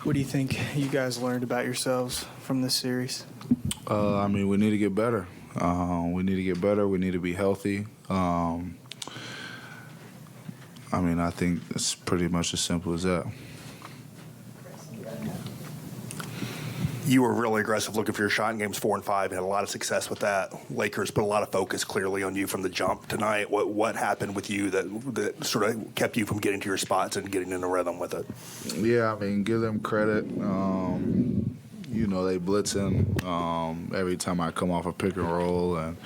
What do you think you guys learned about yourselves from this series? We need to get better. We need to get better. We need to be healthy. I think it's pretty much as simple as that. You were really aggressive looking for your shot in games 4 and 5. Had a lot of success with that. Lakers put a lot of focus clearly on you from the jump tonight. What happened with you that sort of kept you from getting to your spots and getting in a rhythm with it? Yeah, give them credit. They blitzing every time I come off a pick and roll. And,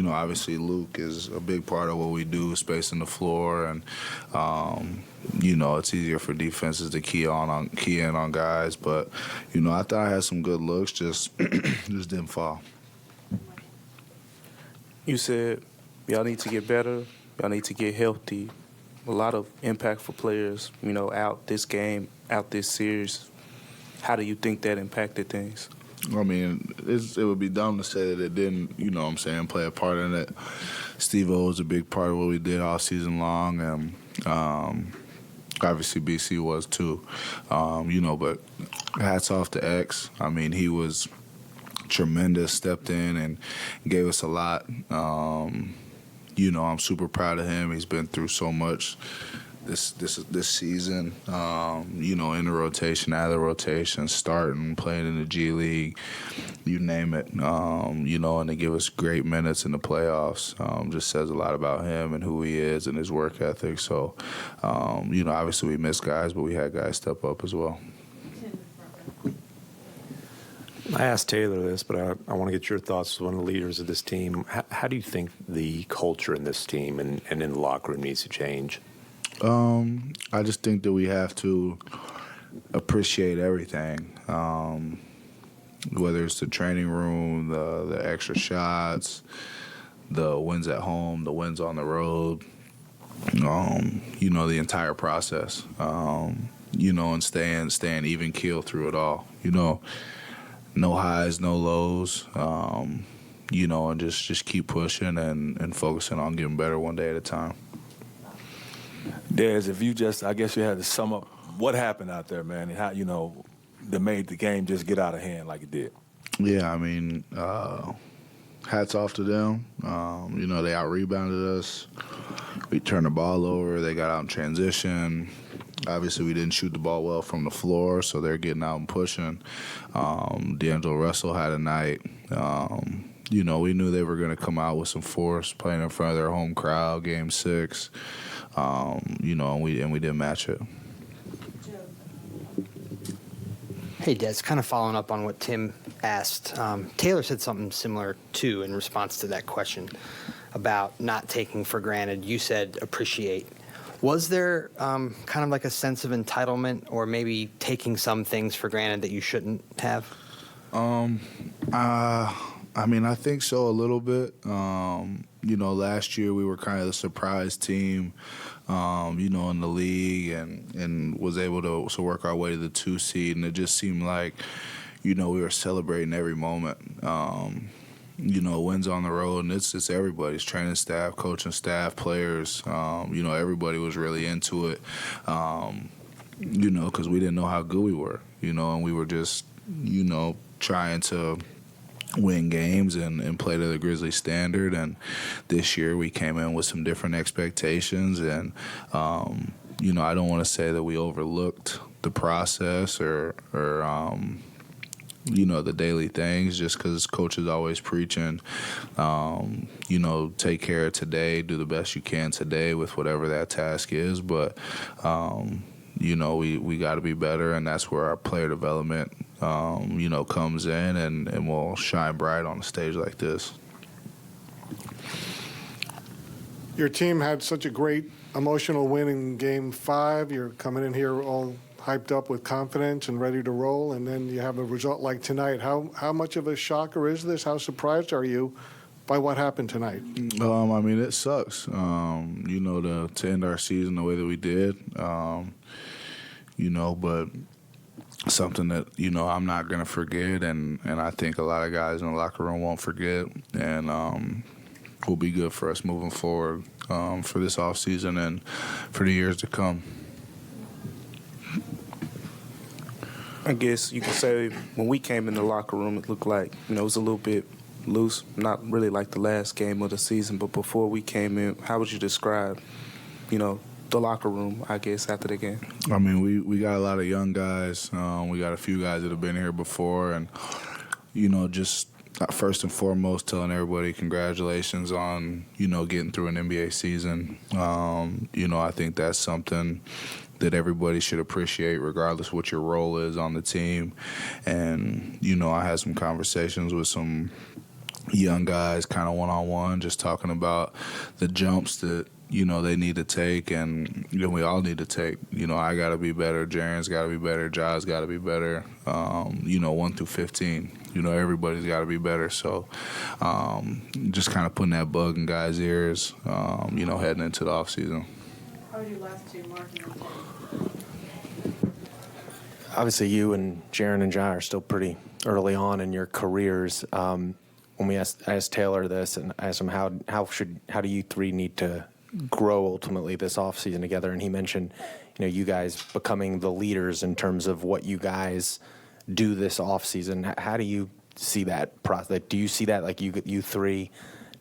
obviously Luke is a big part of what we do, spacing the floor. And, it's easier for defenses to key in on guys. But, I thought I had some good looks, just didn't fall. You said y'all need to get better, y'all need to get healthy. A lot of impactful players, out this game, out this series. How do you think that impacted things? It would be dumb to say that it didn't, play a part in it. Steve-O was a big part of what we did all season long, and obviously BC was too. But hats off to X. He was tremendous, stepped in and gave us a lot. I'm super proud of him. He's been through so much this season, in the rotation, out of the rotation, starting, playing in the G League, you name it, and to give us great minutes in the playoffs just says a lot about him and who he is and his work ethic. So, obviously we missed guys, but we had guys step up as well. I asked Taylor this, but I want to get your thoughts as one of the leaders of this team. How do you think the culture in this team and in the locker room needs to change? I just think that we have to appreciate everything, whether it's the training room, the extra shots, the wins at home, the wins on the road, the entire process, and staying even keel through it all, no highs, no lows, and just keep pushing and focusing on getting better one day at a time. Des, if you I guess you had to sum up what happened out there, man, and how, that made the game just get out of hand like it did. Yeah, hats off to them. They out-rebounded us. We turned the ball over. They got out in transition. Obviously, we didn't shoot the ball well from the floor, so they're getting out and pushing. D'Angelo Russell had a night. We knew they were going to come out with some force, playing in front of their home crowd, Game 6. And we didn't match it. Hey, Des, kind of following up on what Tim asked. Taylor said something similar, too, in response to that question about not taking for granted. You said appreciate. Was there kind of like a sense of entitlement or maybe taking some things for granted that you shouldn't have? I think so a little bit. Last year we were kind of the surprise team, in the league and was able to work our way to the 2 seed. And it just seemed like, we were celebrating every moment. Wins on the road, and it's everybody's training staff, coaching staff, players. Everybody was really into it, because we didn't know how good we were, and we were just, trying to win games and play to the Grizzlies standard. And this year we came in with some different expectations. And, I don't want to say that we overlooked the process or the daily things, just because Coach is always preaching, take care of today, do the best you can today with whatever that task is. But, we got to be better, and that's where our player development, comes in and will shine bright on a stage like this. Your team had such a great emotional win in Game 5. You're coming in here all hyped up with confidence and ready to roll, and then you have a result like tonight. How much of a shocker is this? How surprised are you by what happened tonight? It sucks, to end our season the way that we did, but something that, I'm not going to forget, and I think a lot of guys in the locker room won't forget, and will be good for us moving forward for this offseason and for the years to come. I guess you could say when we came in the locker room, it looked like, it was a little bit loose, not really like the last game of the season, but before we came in, how would you describe, the locker room, I guess, after the game? I mean, we got a lot of young guys. We got a few guys that have been here before, and, just first and foremost telling everybody congratulations on, getting through an NBA season. I think that's something that everybody should appreciate regardless what your role is on the team. And, I had some conversations with some young guys kind of one-on-one, just talking about the jumps that, they need to take and we all need to take. I got to be better. Jaren's got to be better. Ja's got to be better. 1 through 15. Everybody's got to be better. So just kind of putting that bug in guys' ears, heading into the offseason. How are your last two marking on tape? Obviously, you and Jaren and Ja are still pretty early on in your careers. When I asked Taylor this, and I asked him how do you three need to grow ultimately this offseason together, and he mentioned, you guys becoming the leaders in terms of what you guys do this offseason. How do you see that process? Do you see that like you three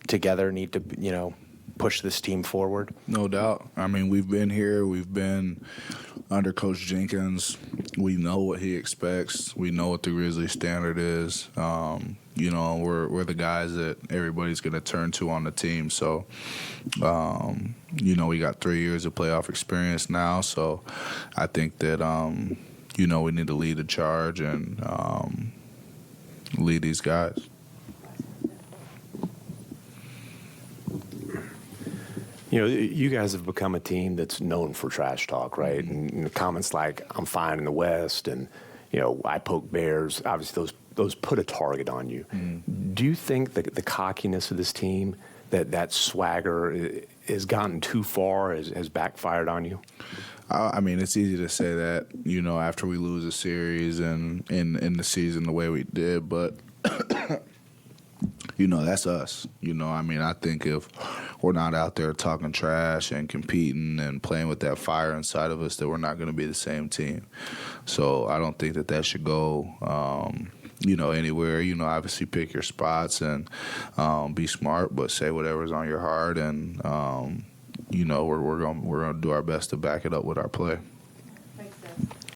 together need to push this team forward? No doubt. I mean, we've been here. We've been under Coach Jenkins. We know what he expects. We know what the Grizzlies standard is. We're the guys that everybody's going to turn to on the team. So, we got 3 years of playoff experience now. So I think that, we need to lead the charge and lead these guys. You guys have become a team that's known for trash talk, right? And comments like "I'm fine in the West" and "I poke bears." Obviously, those put a target on you. Do you think that the cockiness of this team, that swagger, has gotten too far, has backfired on you? I mean, it's easy to say that after we lose a series and in the season the way we did, but. That's us. I think if we're not out there talking trash and competing and playing with that fire inside of us, that we're not going to be the same team. So I don't think that should go, anywhere. Obviously pick your spots and be smart, but say whatever's on your heart. And, we're going to do our best to back it up with our play.